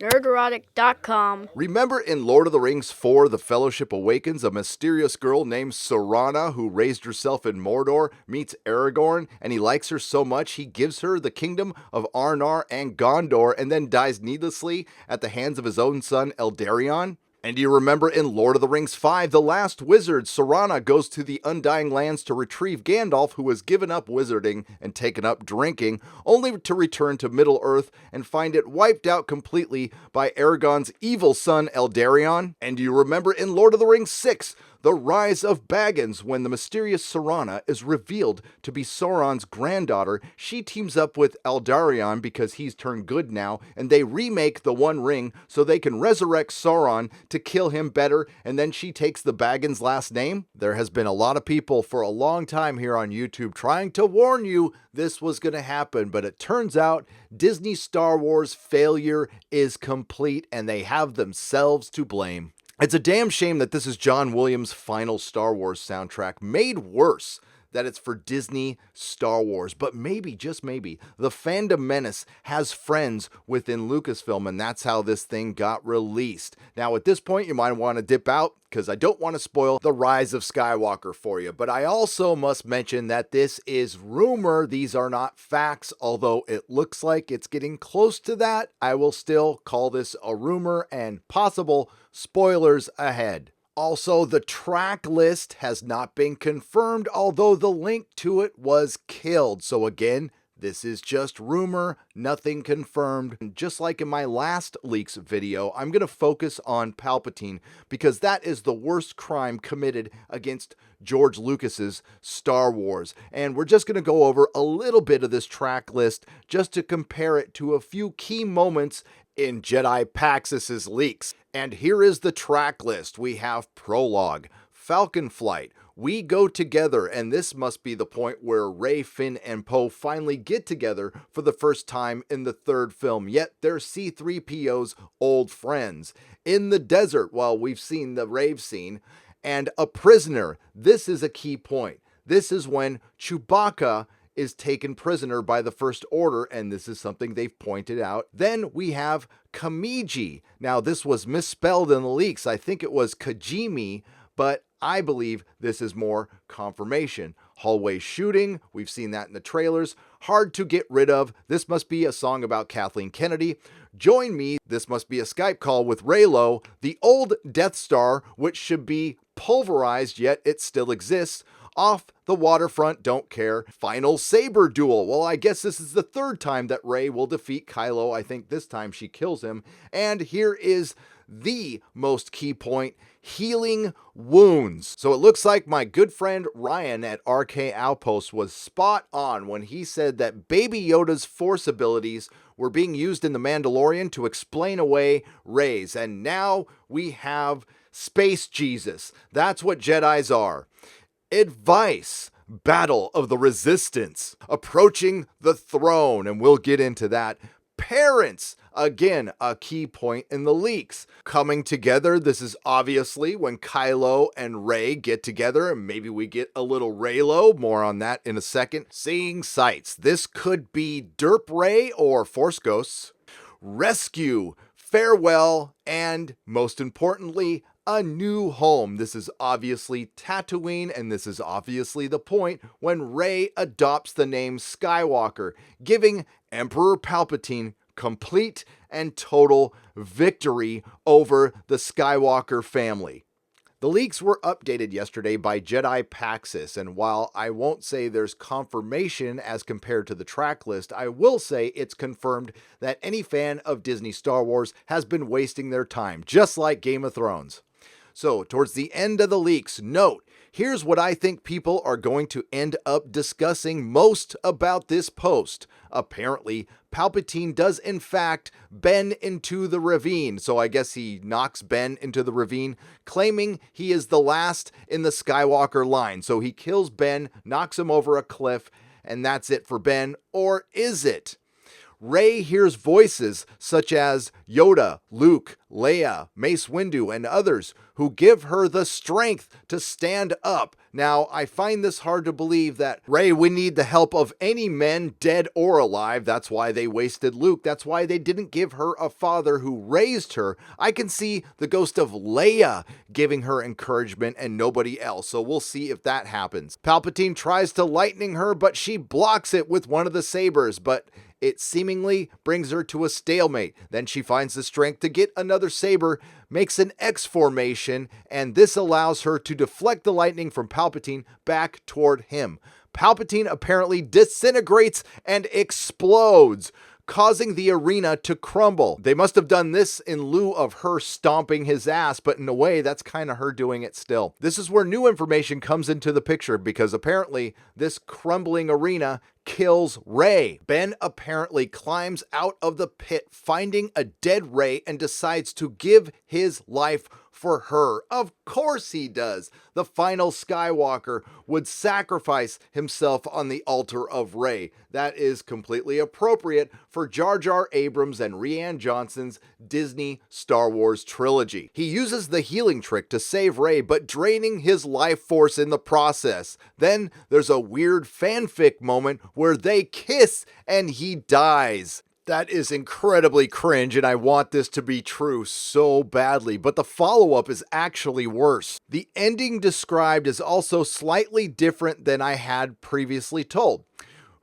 Nerdrotic.com. Remember in Lord of the Rings 4, The Fellowship Awakens, a mysterious girl named Sorana who raised herself in Mordor meets Aragorn, and he likes her so much he gives her the kingdom of Arnor and Gondor and then dies needlessly at the hands of his own son Eldarion? And do you remember in Lord of the Rings 5, The Last Wizard, Sorana goes to the Undying Lands to retrieve Gandalf, who has given up wizarding and taken up drinking, only to return to Middle-earth and find it wiped out completely by Aragorn's evil son Eldarion? And do you remember in Lord of the Rings 6, The Rise of Baggins, when the mysterious Sorana is revealed to be Sauron's granddaughter, she teams up with Eldarion because he's turned good now, and they remake the One Ring so they can resurrect Sauron to kill him better, and then she takes the Baggins last name? There has been a lot of people for a long time here on YouTube trying to warn you this was going to happen, but it turns out Disney Star Wars failure is complete, and they have themselves to blame. It's a damn shame that this is John Williams' final Star Wars soundtrack, made worse that it's for Disney Star Wars. But maybe, just maybe, the fandom menace has friends within Lucasfilm, and that's how this thing got released. Now, at this point, you might want to dip out, because I don't want to spoil the Rise of Skywalker for you. But I also must mention that this is rumor. These are not facts, although it looks like it's getting close to that. I will still call this a rumor and possible spoilers ahead. Also, the track list has not been confirmed, although the link to it was killed. So again, this is just rumor, nothing confirmed. And just like in my last leaks video, I'm going to focus on Palpatine because that is the worst crime committed against George Lucas's Star Wars. And we're just going to go over a little bit of this track list just to compare it to a few key moments in JediPaxis' leaks. And here is the track list. We have Prologue, Falcon Flight, We Go Together, and this must be the point where Rey, Finn, and Poe finally get together for the first time in the third film, yet they're C-3PO's old friends. In the Desert, well, we've seen the rave scene, and A Prisoner. This is a key point. This is when Chewbacca is taken prisoner by the First Order, and this is something they've pointed out. Then we have Kamiji. Now, this was misspelled in the leaks. I think it was Kajimi, but I believe this is more confirmation. Hallway Shooting, we've seen that in the trailers. Hard to Get Rid Of, this must be a song about Kathleen Kennedy. Join Me, this must be a Skype call with Reylo. The Old Death Star, which should be pulverized, yet it still exists. Off the Waterfront, Don't Care. Final Saber Duel. Well, I guess this is the third time that Rey will defeat Kylo. I think this time she kills him. And here is the most key point, Healing Wounds. So it looks like my good friend Ryan at RK Outpost was spot on when he said that Baby Yoda's Force abilities were being used in The Mandalorian to explain away Rey's. And now we have Space Jesus. That's what Jedis are. Advice, Battle of the Resistance, Approaching the Throne, and we'll get into that. Parents, again, a key point in the leaks. Coming together, this is obviously when Kylo and Rey get together, and maybe we get a little Reylo, more on that in a second. Seeing Sights, this could be Derp Rey or Force Ghosts. Rescue, Farewell, and most importantly, A New Home. This is obviously Tatooine, and this is obviously the point when Rey adopts the name Skywalker, giving Emperor Palpatine complete and total victory over the Skywalker family. The leaks were updated yesterday by JediPaxis, and while I won't say there's confirmation as compared to the track list, I will say it's confirmed that any fan of Disney Star Wars has been wasting their time, just like Game of Thrones. So, towards the end of the leaks, note, here's what I think people are going to end up discussing most about this post. Apparently, Palpatine does in fact bend into the ravine, so I guess he knocks Ben into the ravine, claiming he is the last in the Skywalker line. So he kills Ben, knocks him over a cliff, and that's it for Ben. Or is it? Rey hears voices such as Yoda, Luke, Leia, Mace Windu, and others who give her the strength to stand up. Now, I find this hard to believe that Rey would need the help of any men, dead or alive. That's why they wasted Luke. That's why they didn't give her a father who raised her. I can see the ghost of Leia giving her encouragement and nobody else, so we'll see if that happens. Palpatine tries to lightning her, but she blocks it with one of the sabers, but it seemingly brings her to a stalemate. Then she finds the strength to get another saber, makes an X formation, and this allows her to deflect the lightning from Palpatine back toward him. Palpatine apparently disintegrates and explodes, causing the arena to crumble. They must have done this in lieu of her stomping his ass, but in a way, that's kind of her doing it still. This is where new information comes into the picture, because apparently this crumbling arena kills Rey. Ben apparently climbs out of the pit, finding a dead Rey, and decides to give his life for her. Of course he does. The final Skywalker would sacrifice himself on the altar of Rey. That is completely appropriate for Jar Jar Abrams and Rian Johnson's Disney Star Wars trilogy. He uses the healing trick to save Rey, but draining his life force in the process. Then there's a weird fanfic moment where they kiss and he dies. That is incredibly cringe, and I want this to be true so badly, but the follow-up is actually worse. The ending described is also slightly different than I had previously told.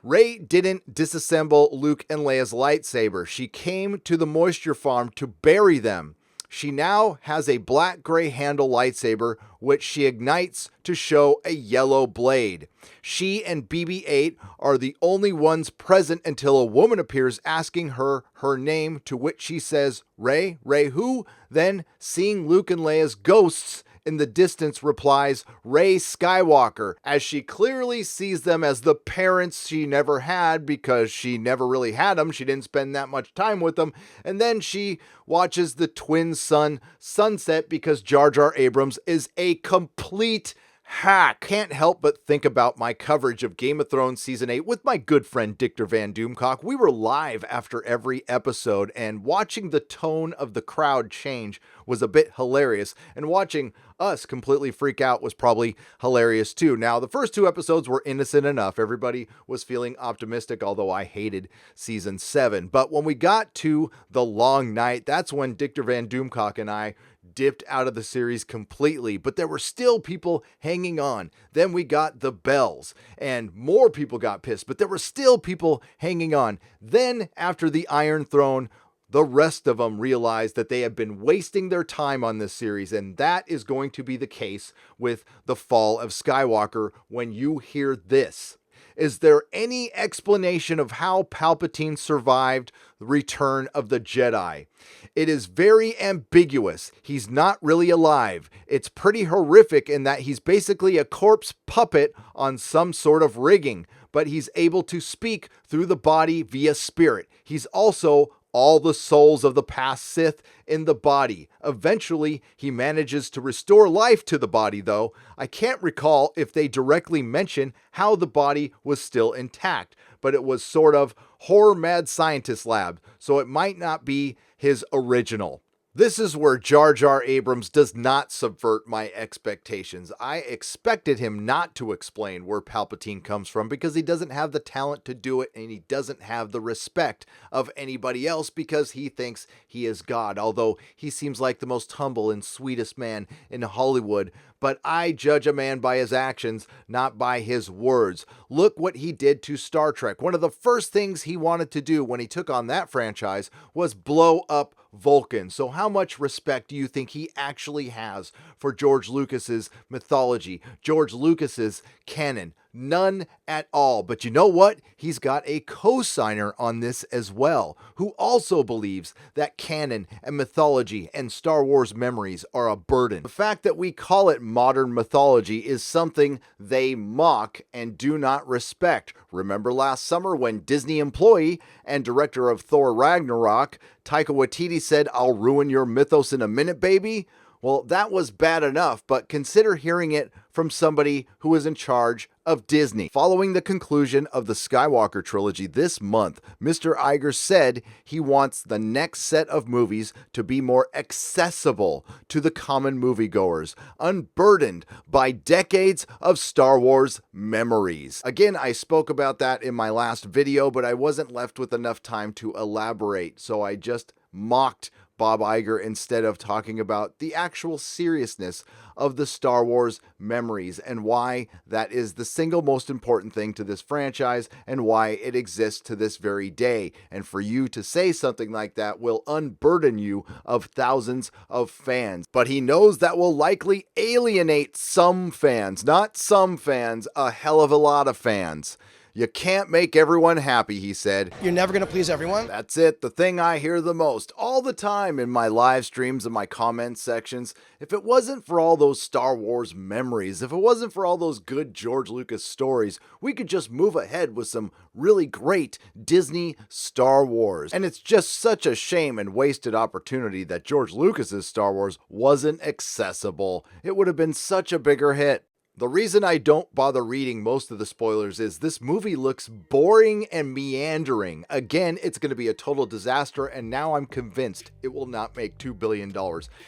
Rey didn't disassemble Luke and Leia's lightsaber. She came to the moisture farm to bury them. She now has a black-gray handle lightsaber, which she ignites to show a yellow blade. She and BB-8 are the only ones present until a woman appears asking her her name, to which she says, Rey? Rey who? Then, seeing Luke and Leia's ghosts in the distance, replies, Rey Skywalker, as she clearly sees them as the parents she never had, because she never really had them. She didn't spend that much time with them. And then she watches the twin sun sunset because Jar Jar Abrams is a complete hack. Can't help but think about my coverage of Game of Thrones Season 8 with my good friend Dictor Van Doomcock. We were live after every episode, and watching the tone of the crowd change was a bit hilarious, and watching us completely freak out was probably hilarious too. Now, the first two episodes were innocent enough. Everybody was feeling optimistic, although I hated Season 7. But when we got to The Long Night, that's when Dictor Van Doomcock and I dipped out of the series completely, but there were still people hanging on. Then we got The Bells, and more people got pissed, but there were still people hanging on. Then, after the Iron Throne, the rest of them realized that they had been wasting their time on this series, and that is going to be the case with The Fall of Skywalker when you hear this. Is there any explanation of how Palpatine survived the return of the Jedi? It is very ambiguous. He's not really alive. It's pretty horrific in that he's basically a corpse puppet on some sort of rigging, but he's able to speak through the body via spirit. He's also all the souls of the past Sith in the body. Eventually, he manages to restore life to the body, though. I can't recall if they directly mention how the body was still intact, but it was sort of horror mad scientist lab, so it might not be his original. This is where Jar Jar Abrams does not subvert my expectations. I expected him not to explain where Palpatine comes from because he doesn't have the talent to do it, and he doesn't have the respect of anybody else because he thinks he is God, although he seems like the most humble and sweetest man in Hollywood. But I judge a man by his actions, not by his words. Look what he did to Star Trek. One of the first things he wanted to do when he took on that franchise was blow up Vulcan. So how much respect do you think he actually has for George Lucas's mythology, George Lucas's canon? None at all. But you know what? He's got a co-signer on this as well, who also believes that canon and mythology and Star Wars memories are a burden. The fact that we call it modern mythology is something they mock and do not respect. Remember last summer when Disney employee and director of Thor Ragnarok, Taika Waititi said, "I'll ruin your mythos in a minute, baby"? Well, that was bad enough, but consider hearing it from somebody who was in charge of Disney. Following the conclusion of the Skywalker trilogy this month, Mr. Iger said he wants the next set of movies to be more accessible to the common moviegoers, unburdened by decades of Star Wars memories. Again, I spoke about that in my last video, but I wasn't left with enough time to elaborate, so I just mocked Bob Iger instead of talking about the actual seriousness of the Star Wars memories and why that is the single most important thing to this franchise and why it exists to this very day. And for you to say something like that will unburden you of thousands of fans. But he knows that will likely alienate some fans, not some fans, a hell of a lot of fans. You can't make everyone happy, he said. You're never going to please everyone? That's it, the thing I hear the most all the time in my live streams and my comment sections. If it wasn't for all those Star Wars memories, if it wasn't for all those good George Lucas stories, we could just move ahead with some really great Disney Star Wars. And it's just such a shame and wasted opportunity that George Lucas's Star Wars wasn't accessible. It would have been such a bigger hit. The reason I don't bother reading most of the spoilers is this movie looks boring and meandering. Again, it's going to be a total disaster, and now I'm convinced it will not make $2 billion.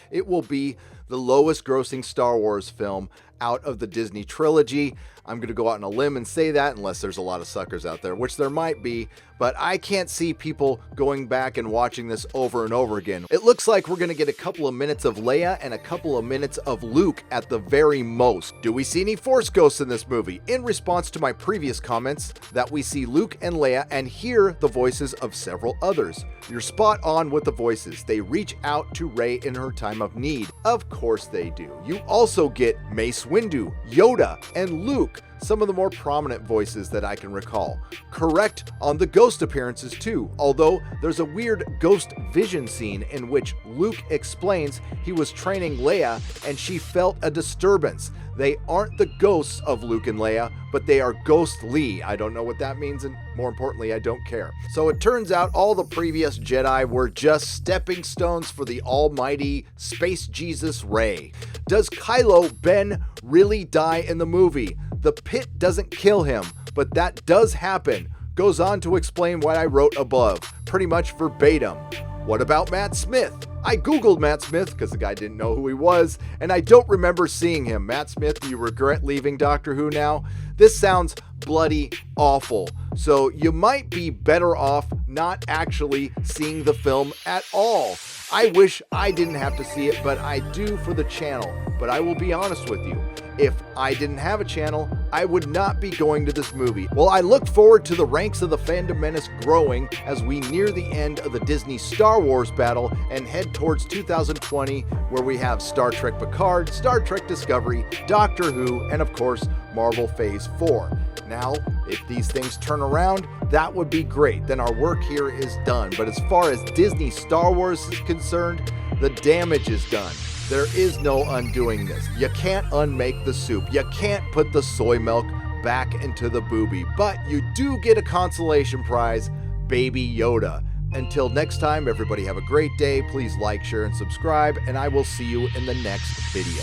It will be the lowest grossing Star Wars film out of the Disney trilogy. I'm going to go out on a limb and say that, unless there's a lot of suckers out there, which there might be, but I can't see people going back and watching this over and over again. It looks like we're going to get a couple of minutes of Leia and a couple of minutes of Luke at the very most. Do we see any Force ghosts in this movie? In response to my previous comments that we see Luke and Leia and hear the voices of several others. You're spot on with the voices. They reach out to Rey in her time of need. Of course they do. You also get Mace Windu, Yoda, and Luke, some of the more prominent voices that I can recall. Correct on the ghost appearances too, although there's a weird ghost vision scene in which Luke explains he was training Leia and she felt a disturbance. They aren't the ghosts of Luke and Leia, but they are ghostly. I don't know what that means, and more importantly, I don't care. So it turns out all the previous Jedi were just stepping stones for the almighty Space Jesus Rey. Does Kylo Ben really die in the movie? The pit doesn't kill him, but that does happen. Goes on to explain what I wrote above, pretty much verbatim. What about Matt Smith? I googled Matt Smith because the guy didn't know who he was, and I don't remember seeing him. Matt Smith, do you regret leaving Doctor Who now? This sounds bloody awful. So you might be better off not actually seeing the film at all. I wish I didn't have to see it, but I do for the channel. But I will be honest with you. If I didn't have a channel, I would not be going to this movie. Well, I look forward to the ranks of the fandom menace growing as we near the end of the Disney Star Wars battle and head towards 2020, where we have Star Trek Picard, Star Trek Discovery, Doctor Who, and of course, Marvel Phase 4. Now, if these things turn around, that would be great. Then our work here is done. But as far as Disney Star Wars is concerned, the damage is done. There is no undoing this. You can't unmake the soup. You can't put the soy milk back into the boobie. But you do get a consolation prize, Baby Yoda. Until next time, everybody have a great day. Please like, share, and subscribe, and I will see you in the next video.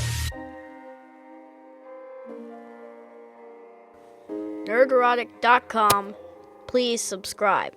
Nerdrotic.com. Please subscribe.